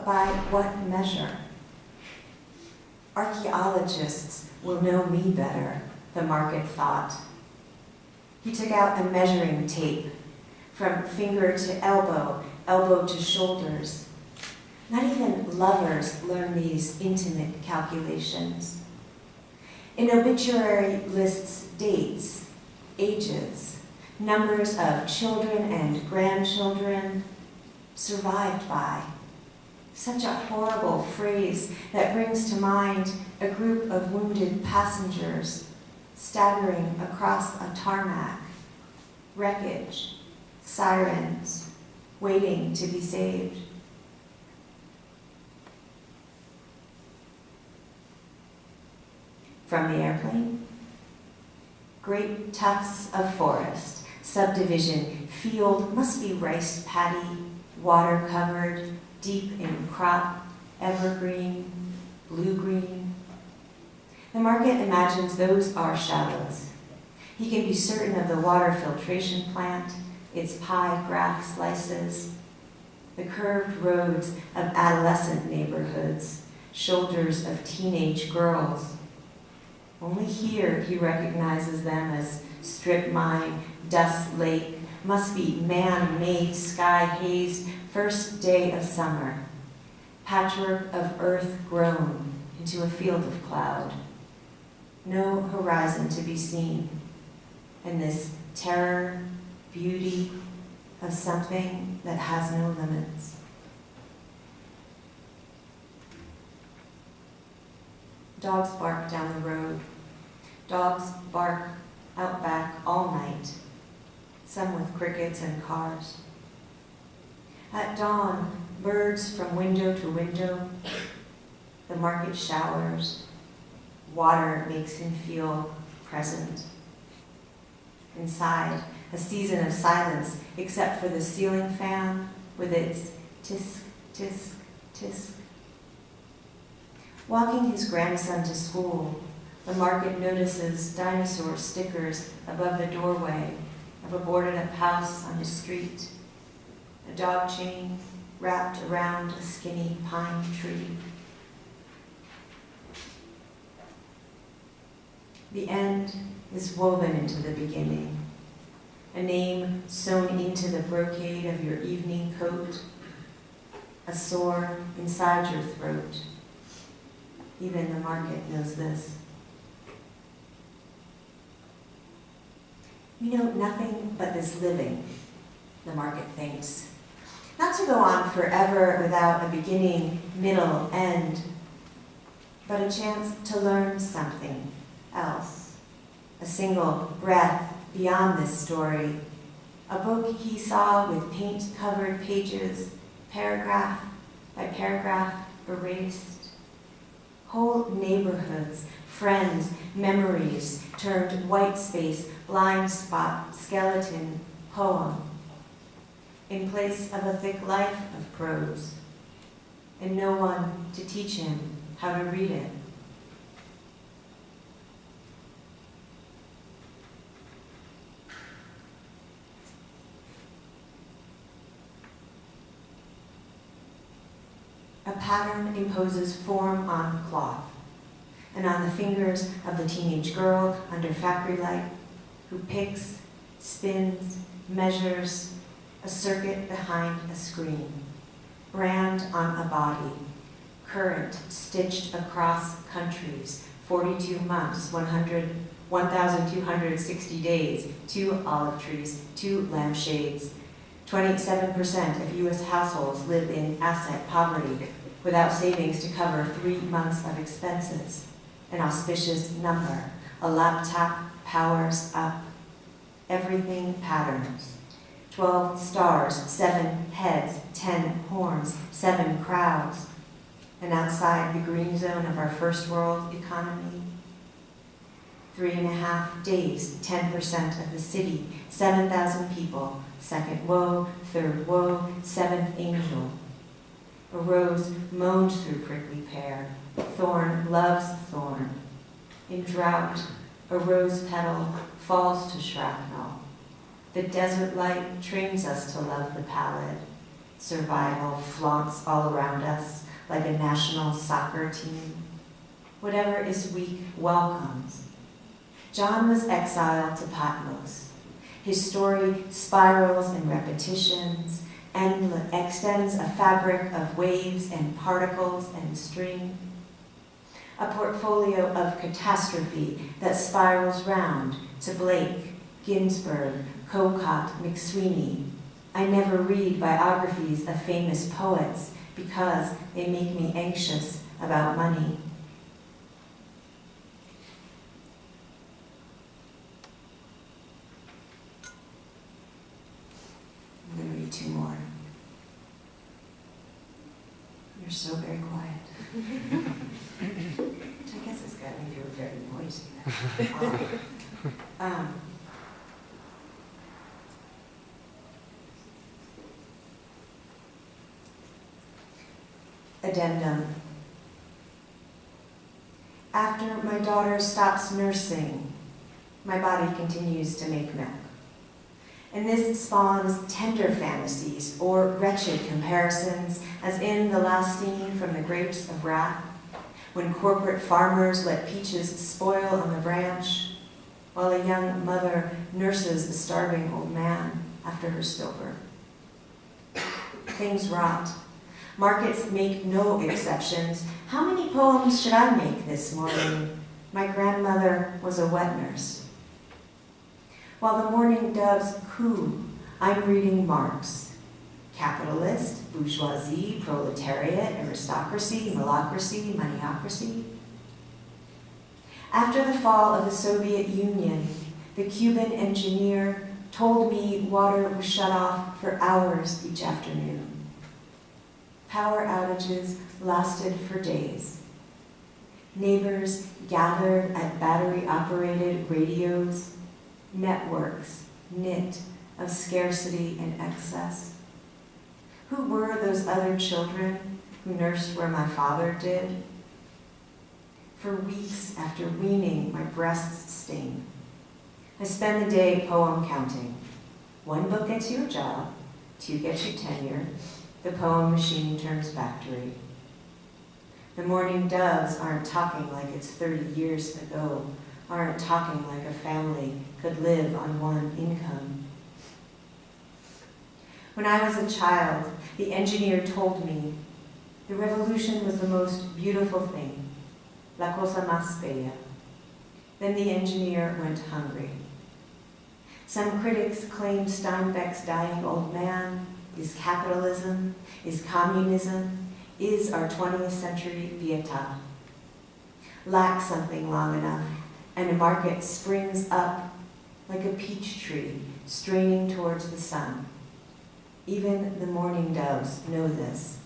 by what measure? Archaeologists will know me better, the market thought. He took out a measuring tape from finger to elbow, elbow to shoulders. Not even lovers learn these intimate calculations. An obituary lists dates, ages, numbers of children and grandchildren survived by. Such a horrible phrase that brings to mind a group of wounded passengers staggering across a tarmac, wreckage, sirens, waiting to be saved. From the airplane, great tufts of forest, subdivision, field must be rice paddy, water covered, deep in crop, evergreen, blue-green. The market imagines those are shallows. He can be certain of the water filtration plant, its pie graph slices, the curved roads of adolescent neighborhoods, shoulders of teenage girls. Only here he recognizes them as strip mine, dust lake, must be man-made, sky-hazed, first day of summer, patchwork of earth grown into a field of cloud. No horizon to be seen, and this terror, beauty of something that has no limits. Dogs bark down the road. Dogs bark out back all night, some with crickets and cars. At dawn, birds from window to window. The market showers. Water makes him feel present. Inside, a season of silence, except for the ceiling fan with its tisk, tisk, tisk. Walking his grandson to school, the market notices dinosaur stickers above the doorway of a boarded-up house on his street. A dog chain wrapped around a skinny pine tree. The end is woven into the beginning. A name sewn into the brocade of your evening coat. A sore inside your throat. Even the market knows this. We know nothing but this living, the market thinks. Not to go on forever without a beginning, middle, end, but a chance to learn something else. A single breath beyond this story. A book he saw with paint-covered pages, paragraph by paragraph erased. Whole neighborhoods, friends, memories turned white space, blind spot, skeleton, poem. In place of a thick life of prose, and no one to teach him how to read it. A pattern imposes form on cloth, and on the fingers of the teenage girl under factory light, who picks, spins, measures, a circuit behind a screen, brand on a body, current stitched across countries, 42 months, 1,260 days, 2 olive trees, 2 lampshades. 27% of U.S. households live in asset poverty without savings to cover 3 months of expenses. An auspicious number. A laptop powers up. Everything patterns. 12 stars, 7 heads, 10 horns, 7 crowds. And outside the green zone of our first world economy, 3.5 days, 10% of the city, 7,000 people, second woe, third woe, seventh angel. A rose moaned through prickly pear, thorn loves thorn. In drought, a rose petal falls to shrapnel. The desert light trains us to love the pallid. Survival flaunts all around us like a national soccer team. Whatever is weak welcomes. John was exiled to Patmos. His story spirals and repetitions and extends a fabric of waves and particles and string. A portfolio of catastrophe that spirals round to Blake, Ginsberg, Cocott, McSweeney. I never read biographies of famous poets because they make me anxious about money. I'm going to read two more. You're so very quiet. Which I guess is good. I mean, you were very noisy. Addendum. After my daughter stops nursing, my body continues to make milk. And this spawns tender fantasies or wretched comparisons, as in the last scene from The Grapes of Wrath, when corporate farmers let peaches spoil on the branch, while a young mother nurses a starving old man after her stillbirth. Things rot. Markets make no exceptions. How many poems should I make this morning? My grandmother was a wet nurse. While the morning doves coo, I'm reading Marx. Capitalist, bourgeoisie, proletariat, aristocracy, malocracy, moneyocracy. After the fall of the Soviet Union, the Cuban engineer told me water was shut off for hours each afternoon. Power outages lasted for days. Neighbors gathered at battery-operated radios, networks knit of scarcity and excess. Who were those other children who nursed where my father did? For weeks after weaning, my breasts sting. I spend the day poem counting. 1 book gets you a job, 2 gets you tenure, the poem machine turns factory. The morning doves aren't talking like it's 30 years ago, aren't talking like a family could live on one income. When I was a child, the engineer told me the revolution was the most beautiful thing, la cosa más bella. Then the engineer went hungry. Some critics claim Steinbeck's dying old man is capitalism, is communism, is our 20th century Pietà. Lack something long enough, and a market springs up like a peach tree straining towards the sun. Even the morning doves know this.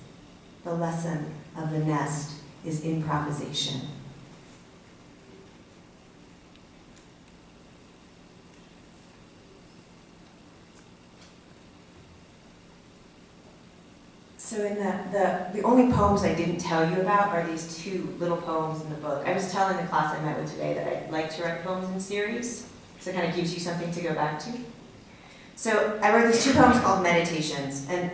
The lesson of the nest is improvisation. So in the only poems I didn't tell you about are these 2 little poems in the book. I was telling the class I met with today that I like to write poems in series, so it kind of gives you something to go back to. So I wrote these 2 poems called Meditations, and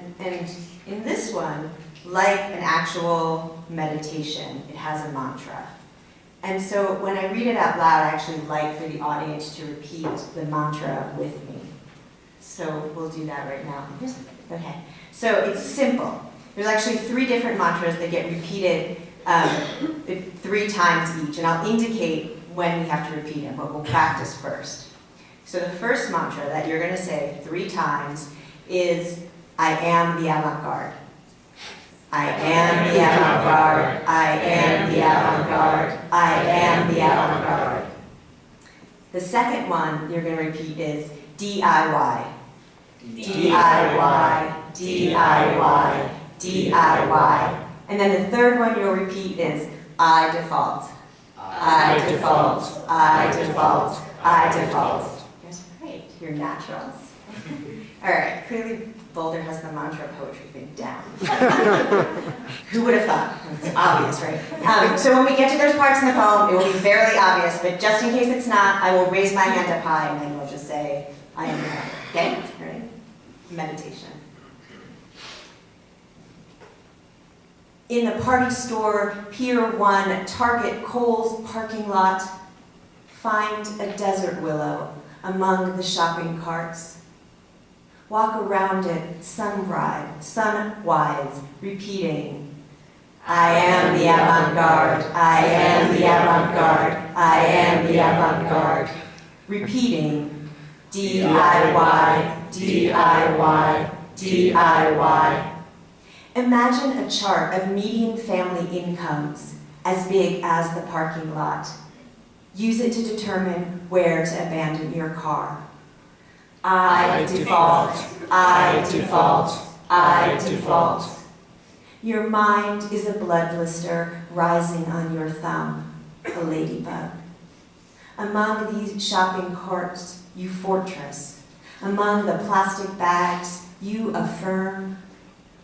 in this one, like an actual meditation, it has a mantra. And so when I read it out loud, I actually like for the audience to repeat the mantra with me. So we'll do that right now. Okay. So it's simple. There's actually 3 different mantras that get repeated 3 times each, and I'll indicate when we have to repeat them, but we'll practice first. So the first mantra that you're going to say 3 times is, I am the avant-garde. I am the avant-garde. I am the avant-garde. I am the avant-garde. The second one you're going to repeat is DIY. DIY. DIY, DIY. And then the third one you'll repeat is I default. I default. I default. I default. You guys are great. You're naturals. All right, clearly Boulder has the mantra poetry thing down. Who would have thought? It's obvious, right? So when we get to those parts in the poem, it will be fairly obvious, but just in case it's not, I will raise my hand up high and then we'll just say, I am the poet. Okay? All right? Meditation. In the party store, Pier 1, Target, Kohl's parking lot, find a desert willow among the shopping carts. Walk around it, sunwise, repeating, I am the avant-garde, I am the avant-garde, I am the avant-garde. Repeating, DIY, DIY, DIY. Imagine a chart of median family incomes as big as the parking lot. Use it to determine where to abandon your car. I default, I default, I default. Your mind is a blood blister rising on your thumb, a ladybug. Among these shopping carts, you fortress. Among the plastic bags, you affirm.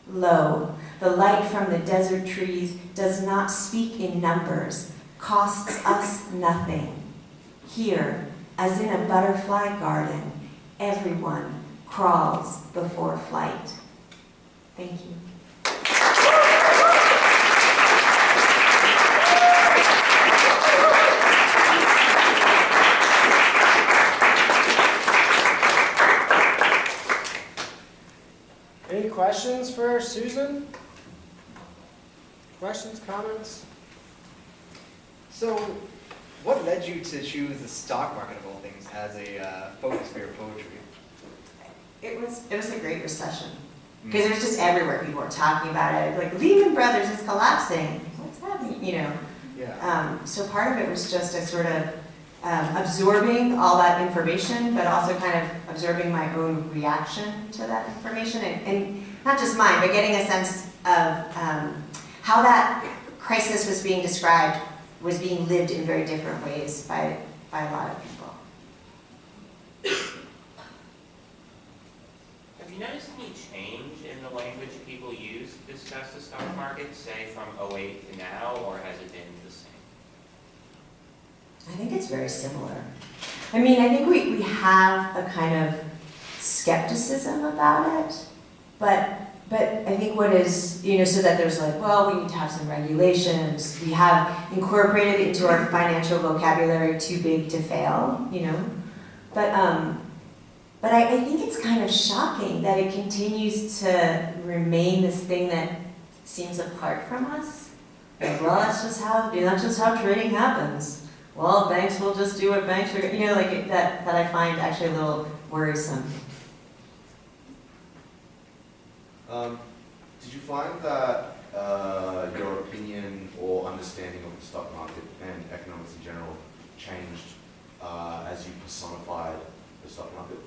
Lo, the light from the desert trees does not speak in numbers, costs us nothing. Here, as in a butterfly garden, everyone crawls before flight. Thank you. Any questions for Susan? Questions, comments? So, what led you to choose the stock market of all things as a focus for your poetry? It was a great recession. Because it was just everywhere. People were talking about it. Like, Lehman Brothers is collapsing. What's happening? You know. Yeah. So part of it was just a sort of absorbing all that information, but also kind of absorbing my own reaction to that information. And not just mine, but getting a sense of how that crisis was being described was being lived in very different ways by a lot of people. Have you noticed any change in the language people use to discuss the stock market, say from '08 to now, or has it been the same? I think it's very similar. I mean, I think we have a kind of skepticism about it, but I think what is, so that there's like, well, we need to have some regulations. We have incorporated into our financial vocabulary too big to fail, But I think it's kind of shocking that it continues to remain this thing that seems apart from us. Like, well, that's just how trading happens. Well, banks will just do what banks are, that I find actually a little worrisome. Did you find that your opinion or understanding of the stock market and economics in general changed as you personified the stock market?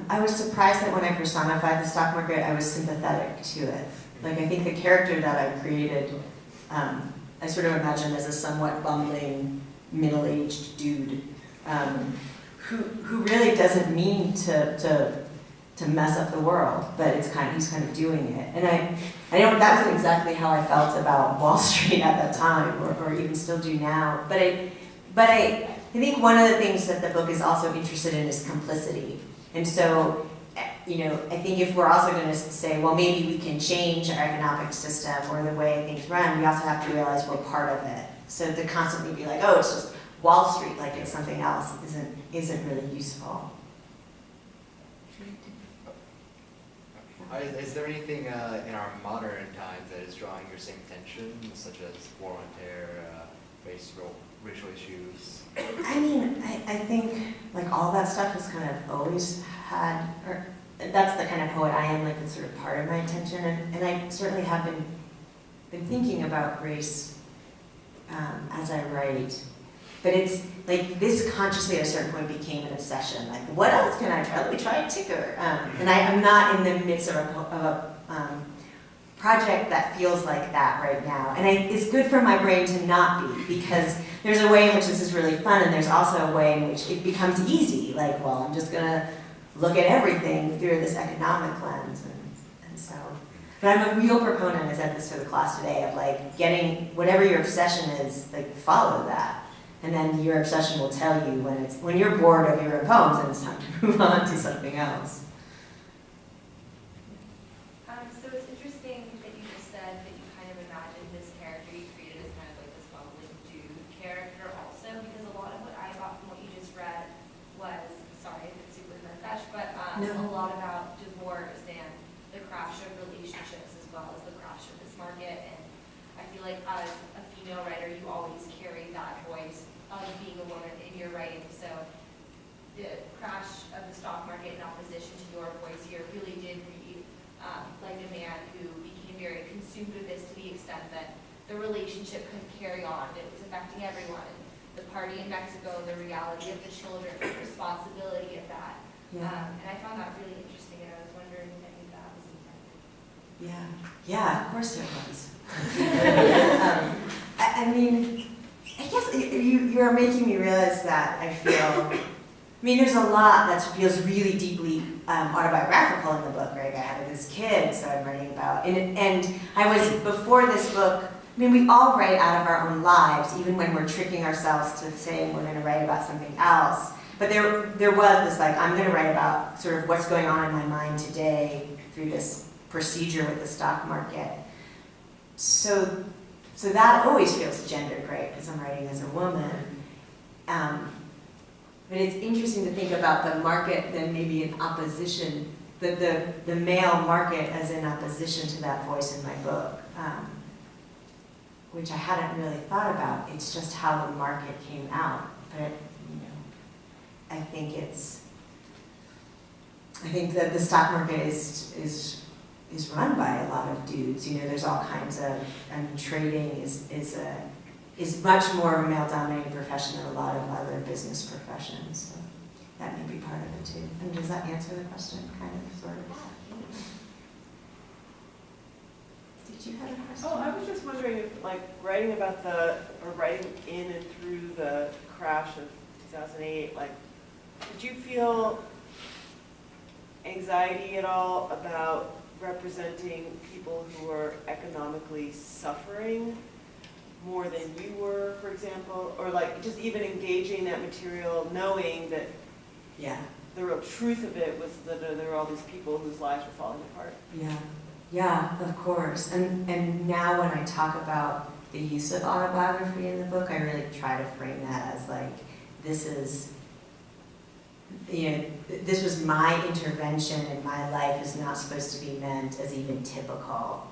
I was surprised that when I personified the stock market, I was sympathetic to it. Like, I think the character that I created, I sort of imagined as a somewhat bumbling, middle-aged dude who really doesn't mean to mess up the world, but he's kind of doing it. And that wasn't exactly how I felt about Wall Street at that time, or even still do now. But I think one of the things that the book is also interested in is complicity. And so, I think if we're also going to say, well, maybe we can change our economic system or the way things run, we also have to realize we're part of it. So to constantly be like, oh, it's just Wall Street, like it's something else, isn't really useful. Is there anything in our modern times that is drawing your same attention, such as war on terror, racial issues? I mean, I think like all that stuff has kind of always had, or that's the kind of poet I am, like it's sort of part of my attention, and I certainly have been thinking about race as I write. But it's like this consciously at a certain point became an obsession. Like, what else can I try? Let me try a ticker. And I'm not in the midst of a project that feels like that right now. And it's good for my brain to not be, because there's a way in which this is really fun, and there's also a way in which it becomes easy. Like, well, I'm just gonna look at everything through this economic lens, and so. But I'm a real proponent, I said this for the class today, of like getting whatever your obsession is, like follow that. And then your obsession will tell you when you're bored of your poems and it's time to move on to something else. So it's interesting interesting that you just said that you kind of imagined this character you created as kind of like this bumbling dude character also, because a lot of what I got from what you just read was, sorry if it's super far-fetched, but No. a lot about divorce and the crash of relationships as well as the crash of this market. And I feel like as a female writer, you always carry that voice of being a woman in your writing. So the crash of the stock market in opposition to your voice here really did read like a man who became very consumed with this to the extent that the relationship couldn't carry on. It was affecting everyone. The party in Mexico, the reality of the children, the responsibility of that. Yeah. And I found that really interesting, and I was wondering if any of that was intended. Yeah, of course there was. I mean, I guess you're making me realize that I feel, I mean, there's a lot that feels really deeply autobiographical in the book, right? I had this kid, so I'm writing about, and I was, before this book, I mean, we all write out of our own lives, even when we're tricking ourselves to saying we're gonna write about something else. But there was this, like, I'm gonna write about sort of what's going on in my mind today through this procedure with the stock market. So that always feels gendered, right? Because I'm writing as a woman. But it's interesting to think about the market then maybe in opposition, the male market as in opposition to that voice in my book, which I hadn't really thought about. It's just how the market came out. But, I think that the stock market is run by a lot of dudes. There's all kinds of, trading is much more of a male-dominated profession than a lot of other business professions. So that may be part of it too. And does that answer the question, kind of, sort of? Did you have a question? Oh, I was just wondering if, like, writing in and through the crash of 2008, like, did you feel anxiety at all about representing people who are economically suffering more than you were, for example, or like just even engaging that material, knowing that the real truth of it was that there were all these people whose lives were falling apart? Yeah, of course. And now when I talk about the use of autobiography in the book, I really try to frame that as like, this was my intervention in my life is not supposed to be meant as even typical,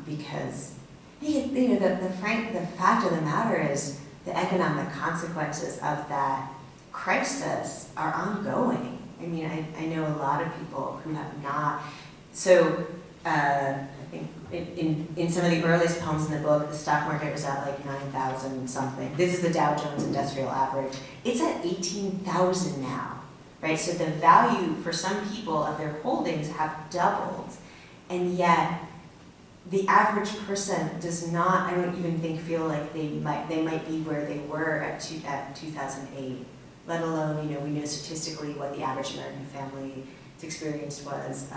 because the fact of the matter is the economic consequences of that crisis are ongoing. I mean, I know a lot of people who have not. So I think in some of the earliest poems in the book, the stock market was at like 9,000 something. This is the Dow Jones Industrial Average. It's at 18,000 now, right? So the value for some people of their holdings have doubled, and yet the average person does not, I don't even think, feel like they might be where they were at 2008, let alone, we know statistically what the average American family's experience was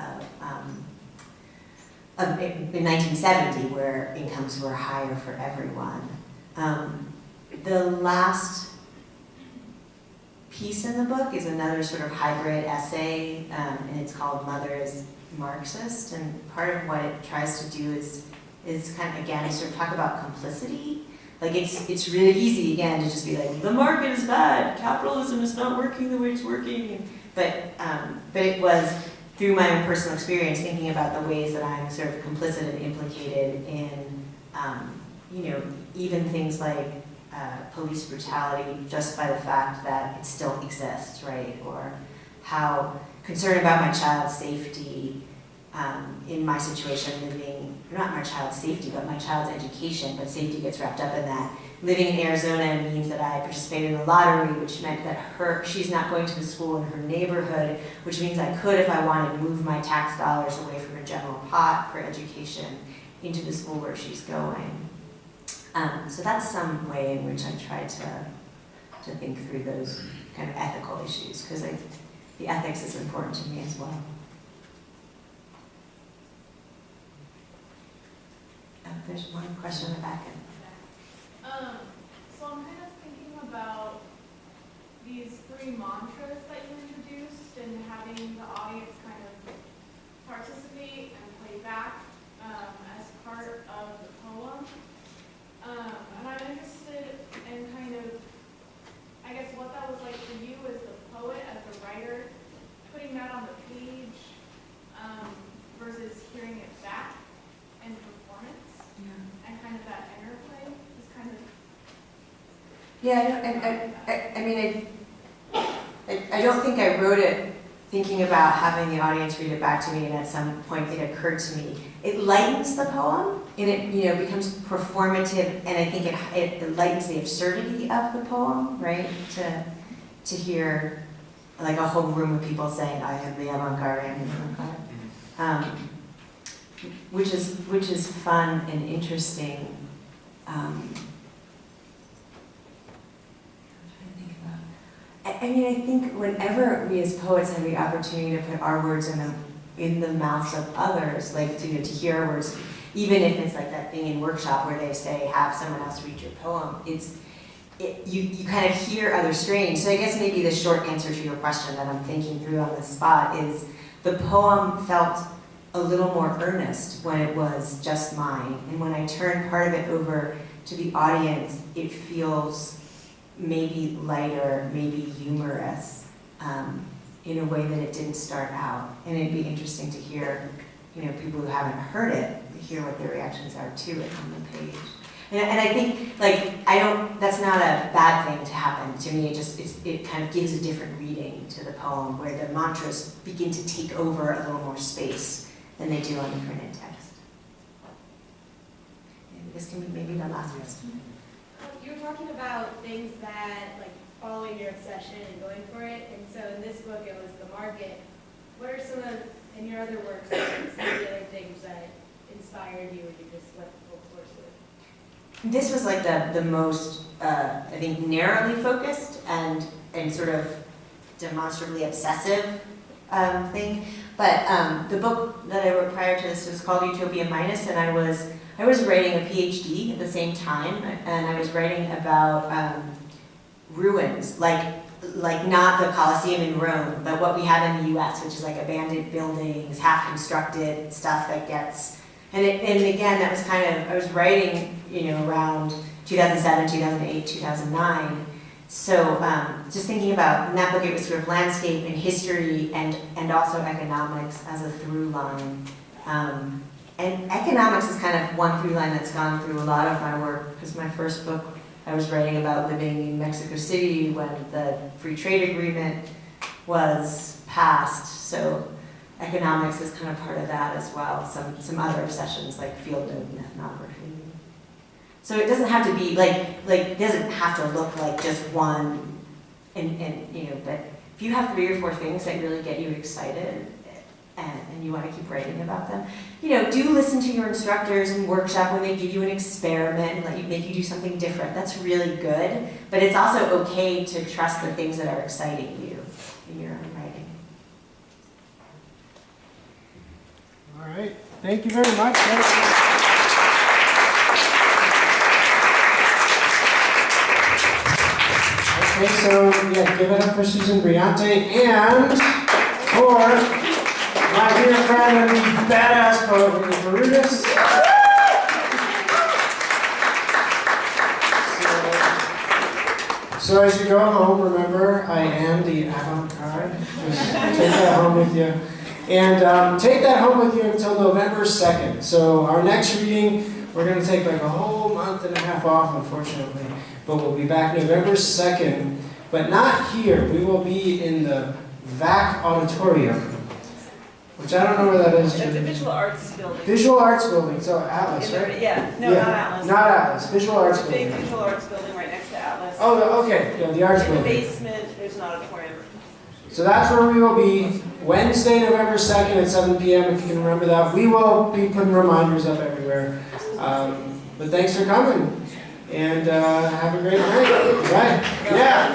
in 1970, where incomes were higher for everyone. The last piece in the book is another sort of hybrid essay, and it's called Mother is Marxist, and part of what it tries to do is kind of, again, sort of talk about complicity. Like, it's really easy, again, to just be like, the market is bad, capitalism is not working the way it's working. But it was through my own personal experience, thinking about the ways that I'm sort of complicit and implicated in, even things like police brutality, just by the fact that it still exists, right? Or how concerned about my child's safety in my situation, not my child's safety, but my child's education, but safety gets wrapped up in that. Living in Arizona means that I participated in the lottery, which meant that she's not going to the school in her neighborhood, which means I could, if I wanted, move my tax dollars away from a general pot for education into the school where she's going. So that's some way in which I try to think through those kind of ethical issues, because the ethics is important to me as well. There's one question in the back end. So I'm kind of thinking about these 3 mantras that you introduced and having the audience kind of participate and play back Yeah, I mean, I don't think I wrote it thinking about having the audience read it back to me, and at some point it occurred to me. It lightens the poem, and it becomes performative, and I think it lightens the absurdity of the poem, right? To hear like a whole room of people saying, I am the avant-garde, I am the avant-garde. Which is fun and interesting. I mean, I think whenever we as poets have the opportunity to put our words in the mouths of others, like to hear our words, even if it's like that thing in workshop where they say, have someone else read your poem, you kind of hear other strains. So I guess maybe the short answer to your question that I'm thinking through on the spot is the poem felt a little more earnest when it was just mine. And when I turn part of it over to the audience, it feels maybe lighter, maybe humorous, in a way that it didn't start out. And it'd be interesting to hear, people who haven't heard it, hear what their reactions are to it on the page. And I think, that's not a bad thing to happen to me. It kind of gives a different reading to the poem where the mantras begin to take over a little more space than they do on the printed text. Maybe this can be maybe the last question. You were talking about things that, like, following your obsession and going for it, and so in this book it was the market. What are some of, in your other works, some of the other things that inspired you or you just went full course with? This was like the most, I think, narrowly focused and sort of demonstrably obsessive thing. But the book that I wrote prior to this was called Utopia Minus, and I was writing a PhD at the same time, and I was writing about ruins, like not the Colosseum in Rome, but what we have in the U.S., which is like abandoned buildings, half-constructed stuff that gets, and again, that was kind of, I was writing, around 2007, 2008, 2009. So just thinking about, in that book, it was sort of landscape and history and also economics as a through line. And economics is kind of one through line that's gone through a lot of my work, because my first book, I was writing about living in Mexico City when the free trade agreement was passed. So economics is kind of part of that as well. Some other obsessions like field note and ethnography. So it doesn't have to be it doesn't have to look like just one, but if you have 3 or 4 things that really get you excited and you want to keep writing about them, do listen to your instructors in workshop when they give you an experiment and make you do something different. That's really good, but it's also okay to trust the things that are exciting you in your own writing. All right, thank you very much. Okay, so give it up for Susan Briante and for my dear friend and badass poet, Ricky Ferrugas. So as you go home, remember, I am the avant-garde. Just take that home with you. And take that home with you until November 2nd. So our next reading, we're going to take like a whole month and a half off, unfortunately. But we'll be back November 2nd. But not here. We will be in the VAC Auditorium, which I don't know where that is. The Visual Arts Building. Visual Arts Building. So Atlas, right? Yeah, no, not Atlas. Not Atlas. Visual Arts Big Building. Visual Arts Building right next to Atlas. Oh, okay. Yeah, the Arts In the Building. basement, there's an auditorium. So that's where we will be Wednesday, November 2nd at 7 p.m. if you can remember that. We will be putting reminders up everywhere. But thanks for coming. And have a great night. Right? Yeah.